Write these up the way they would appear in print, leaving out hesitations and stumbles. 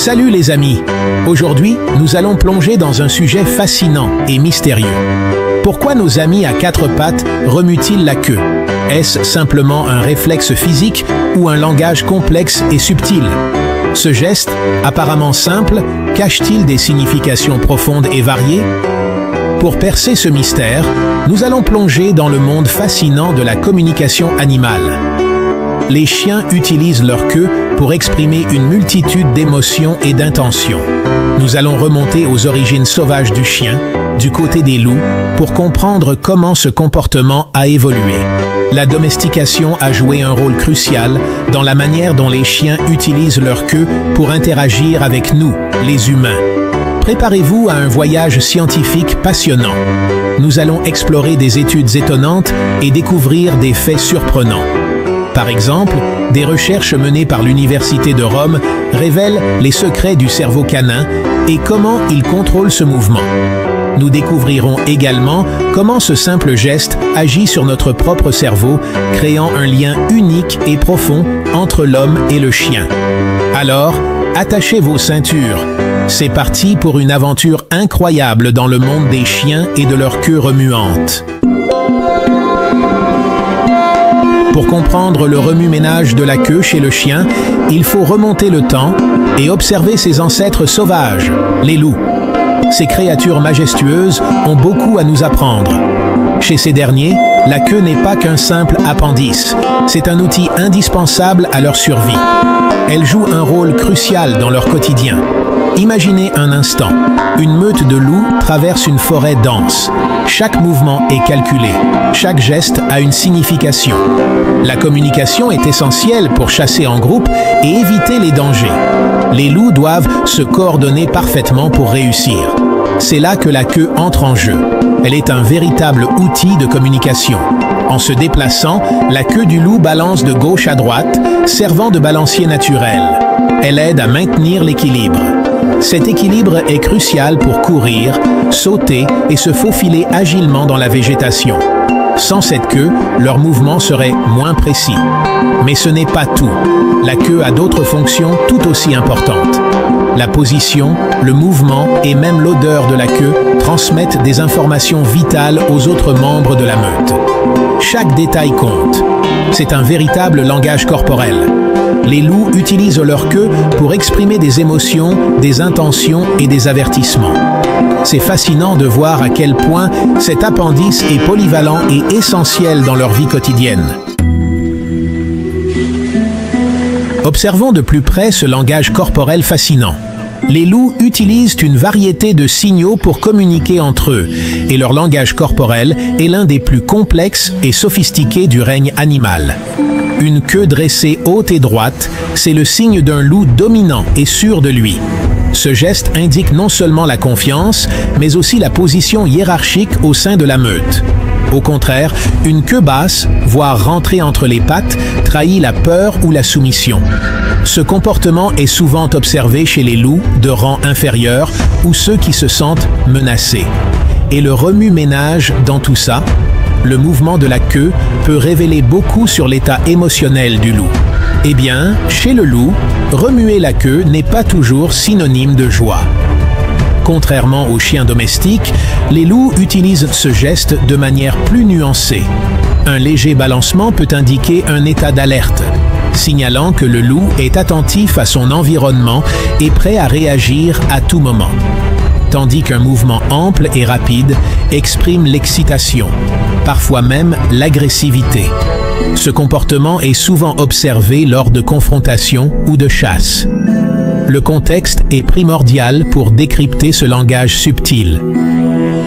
Salut les amis! Aujourd'hui, nous allons plonger dans un sujet fascinant et mystérieux. Pourquoi nos amis à quatre pattes remuent-ils la queue? Est-ce simplement un réflexe physique ou un langage complexe et subtil? Ce geste, apparemment simple, cache-t-il des significations profondes et variées? Pour percer ce mystère, nous allons plonger dans le monde fascinant de la communication animale. Les chiens utilisent leur queue pour exprimer une multitude d'émotions et d'intentions. Nous allons remonter aux origines sauvages du chien, du côté des loups, pour comprendre comment ce comportement a évolué. La domestication a joué un rôle crucial dans la manière dont les chiens utilisent leur queue pour interagir avec nous, les humains. Préparez-vous à un voyage scientifique passionnant. Nous allons explorer des études étonnantes et découvrir des faits surprenants. Par exemple, des recherches menées par l'Université de Rome révèlent les secrets du cerveau canin et comment il contrôle ce mouvement. Nous découvrirons également comment ce simple geste agit sur notre propre cerveau, créant un lien unique et profond entre l'homme et le chien. Alors, attachez vos ceintures. C'est parti pour une aventure incroyable dans le monde des chiens et de leur queue remuante. Pour comprendre le remue-ménage de la queue chez le chien, il faut remonter le temps et observer ses ancêtres sauvages, les loups. Ces créatures majestueuses ont beaucoup à nous apprendre. Chez ces derniers, la queue n'est pas qu'un simple appendice, c'est un outil indispensable à leur survie. Elle joue un rôle crucial dans leur quotidien. Imaginez un instant, une meute de loups traverse une forêt dense. Chaque mouvement est calculé, chaque geste a une signification. La communication est essentielle pour chasser en groupe et éviter les dangers. Les loups doivent se coordonner parfaitement pour réussir. C'est là que la queue entre en jeu. Elle est un véritable outil de communication. En se déplaçant, la queue du loup balance de gauche à droite, servant de balancier naturel. Elle aide à maintenir l'équilibre. Cet équilibre est crucial pour courir, sauter et se faufiler agilement dans la végétation. Sans cette queue, leurs mouvements seraient moins précis. Mais ce n'est pas tout. La queue a d'autres fonctions tout aussi importantes. La position, le mouvement et même l'odeur de la queue transmettent des informations vitales aux autres membres de la meute. Chaque détail compte. C'est un véritable langage corporel. Les loups utilisent leur queue pour exprimer des émotions, des intentions et des avertissements. C'est fascinant de voir à quel point cet appendice est polyvalent et essentiel dans leur vie quotidienne. Observons de plus près ce langage corporel fascinant. Les loups utilisent une variété de signaux pour communiquer entre eux, et leur langage corporel est l'un des plus complexes et sophistiqués du règne animal. Une queue dressée haute et droite, c'est le signe d'un loup dominant et sûr de lui. Ce geste indique non seulement la confiance, mais aussi la position hiérarchique au sein de la meute. Au contraire, une queue basse, voire rentrée entre les pattes, trahit la peur ou la soumission. Ce comportement est souvent observé chez les loups de rang inférieur ou ceux qui se sentent menacés. Et le remue-ménage dans tout ça, le mouvement de la queue peut révéler beaucoup sur l'état émotionnel du loup. Eh bien, chez le loup, remuer la queue n'est pas toujours synonyme de joie. Contrairement aux chiens domestiques, les loups utilisent ce geste de manière plus nuancée. Un léger balancement peut indiquer un état d'alerte, signalant que le loup est attentif à son environnement et prêt à réagir à tout moment. Tandis qu'un mouvement ample et rapide exprime l'excitation, parfois même l'agressivité. Ce comportement est souvent observé lors de confrontations ou de chasse. Le contexte est primordial pour décrypter ce langage subtil.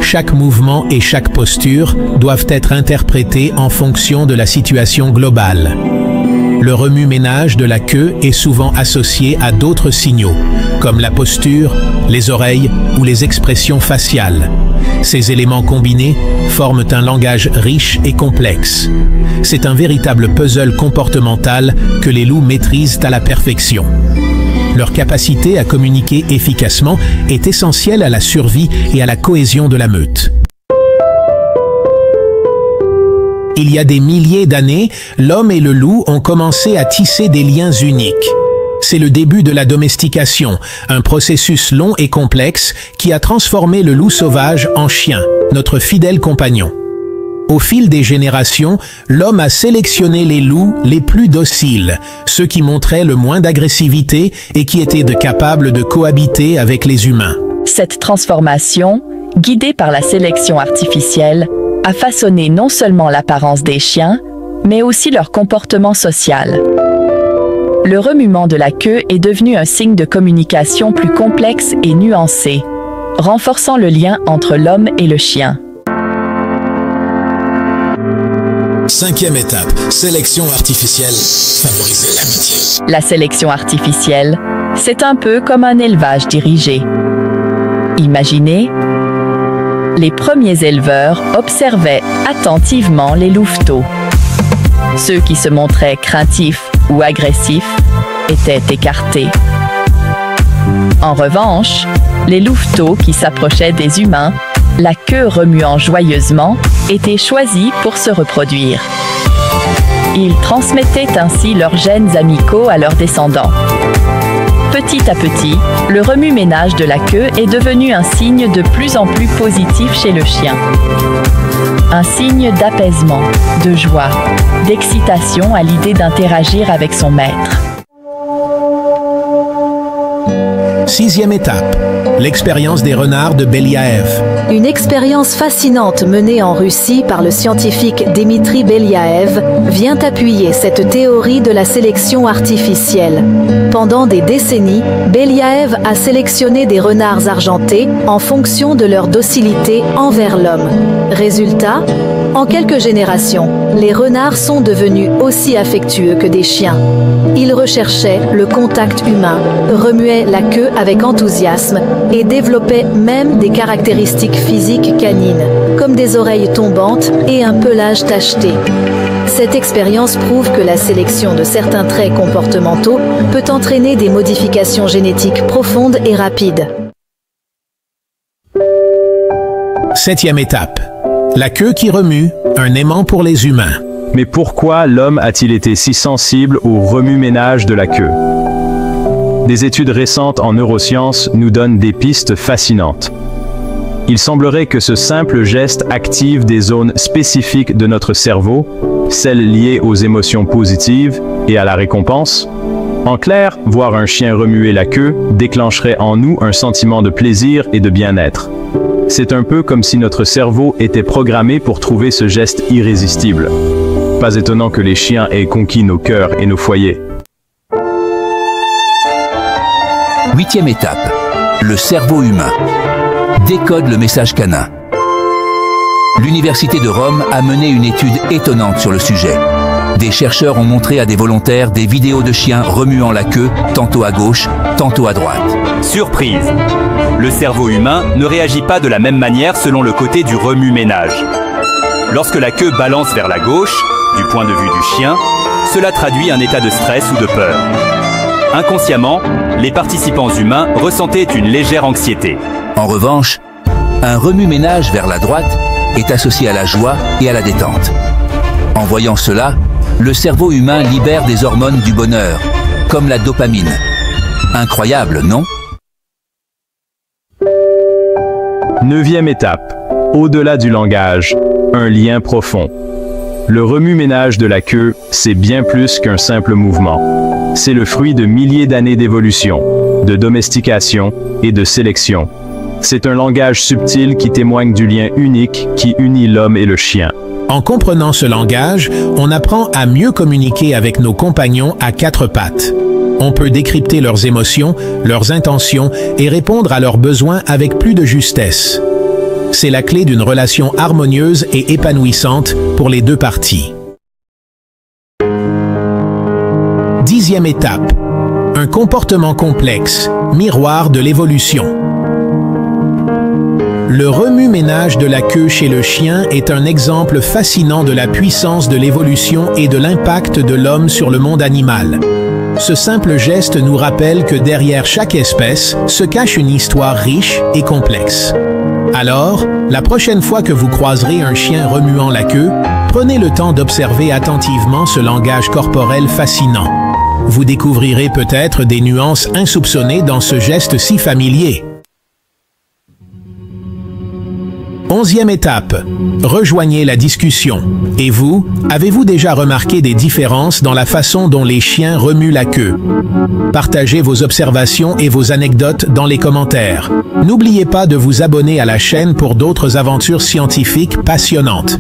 Chaque mouvement et chaque posture doivent être interprétés en fonction de la situation globale. Le remue-ménage de la queue est souvent associé à d'autres signaux, comme la posture, les oreilles ou les expressions faciales. Ces éléments combinés forment un langage riche et complexe. C'est un véritable puzzle comportemental que les loups maîtrisent à la perfection. Leur capacité à communiquer efficacement est essentielle à la survie et à la cohésion de la meute. Il y a des milliers d'années, l'homme et le loup ont commencé à tisser des liens uniques. C'est le début de la domestication, un processus long et complexe qui a transformé le loup sauvage en chien, notre fidèle compagnon. Au fil des générations, l'homme a sélectionné les loups les plus dociles, ceux qui montraient le moins d'agressivité et qui étaient capables de cohabiter avec les humains. Cette transformation, guidée par la sélection artificielle, a façonné non seulement l'apparence des chiens, mais aussi leur comportement social. Le remuement de la queue est devenu un signe de communication plus complexe et nuancé, renforçant le lien entre l'homme et le chien. 5e étape, sélection artificielle, favoriser l'amitié. La sélection artificielle, c'est un peu comme un élevage dirigé. Imaginez, les premiers éleveurs observaient attentivement les louveteaux. Ceux qui se montraient craintifs ou agressifs étaient écartés. En revanche, les louveteaux qui s'approchaient des humains, la queue remuant joyeusement, étaient choisis pour se reproduire. Ils transmettaient ainsi leurs gènes amicaux à leurs descendants. Petit à petit, le remue-ménage de la queue est devenu un signe de plus en plus positif chez le chien. Un signe d'apaisement, de joie, d'excitation à l'idée d'interagir avec son maître. 6e étape, l'expérience des renards de Beliaev. Une expérience fascinante menée en Russie par le scientifique Dmitri Beliaev vient appuyer cette théorie de la sélection artificielle. Pendant des décennies, Beliaev a sélectionné des renards argentés en fonction de leur docilité envers l'homme. Résultat, en quelques générations, les renards sont devenus aussi affectueux que des chiens. Ils recherchaient le contact humain, remuaient la queue avec enthousiasme et développaient même des caractéristiques physiques canines, comme des oreilles tombantes et un pelage tacheté. Cette expérience prouve que la sélection de certains traits comportementaux peut entraîner des modifications génétiques profondes et rapides. 7e étape, la queue qui remue, un aimant pour les humains. Mais pourquoi l'homme a-t-il été si sensible au remue-ménage de la queue? Des études récentes en neurosciences nous donnent des pistes fascinantes. Il semblerait que ce simple geste active des zones spécifiques de notre cerveau, celles liées aux émotions positives et à la récompense. En clair, voir un chien remuer la queue déclencherait en nous un sentiment de plaisir et de bien-être. C'est un peu comme si notre cerveau était programmé pour trouver ce geste irrésistible. Pas étonnant que les chiens aient conquis nos cœurs et nos foyers. 8e étape, le cerveau humain. Décode le message canin. L'Université de Rome a mené une étude étonnante sur le sujet. Des chercheurs ont montré à des volontaires des vidéos de chiens remuant la queue, tantôt à gauche, tantôt à droite. Surprise! Le cerveau humain ne réagit pas de la même manière selon le côté du remue-ménage. Lorsque la queue balance vers la gauche, du point de vue du chien, cela traduit un état de stress ou de peur. Inconsciemment, les participants humains ressentaient une légère anxiété. En revanche, un remue-ménage vers la droite est associé à la joie et à la détente. En voyant cela, le cerveau humain libère des hormones du bonheur, comme la dopamine. Incroyable, non? 9e étape, au-delà du langage, un lien profond. Le remue-ménage de la queue, c'est bien plus qu'un simple mouvement. C'est le fruit de milliers d'années d'évolution, de domestication et de sélection. C'est un langage subtil qui témoigne du lien unique qui unit l'homme et le chien. En comprenant ce langage, on apprend à mieux communiquer avec nos compagnons à quatre pattes. On peut décrypter leurs émotions, leurs intentions et répondre à leurs besoins avec plus de justesse. C'est la clé d'une relation harmonieuse et épanouissante pour les deux parties. 10e étape. Un comportement complexe, miroir de l'évolution. Le remue-ménage de la queue chez le chien est un exemple fascinant de la puissance de l'évolution et de l'impact de l'homme sur le monde animal. Ce simple geste nous rappelle que derrière chaque espèce se cache une histoire riche et complexe. Alors, la prochaine fois que vous croiserez un chien remuant la queue, prenez le temps d'observer attentivement ce langage corporel fascinant. Vous découvrirez peut-être des nuances insoupçonnées dans ce geste si familier. 11e étape. Rejoignez la discussion. Et vous, avez-vous déjà remarqué des différences dans la façon dont les chiens remuent la queue? Partagez vos observations et vos anecdotes dans les commentaires. N'oubliez pas de vous abonner à la chaîne pour d'autres aventures scientifiques passionnantes.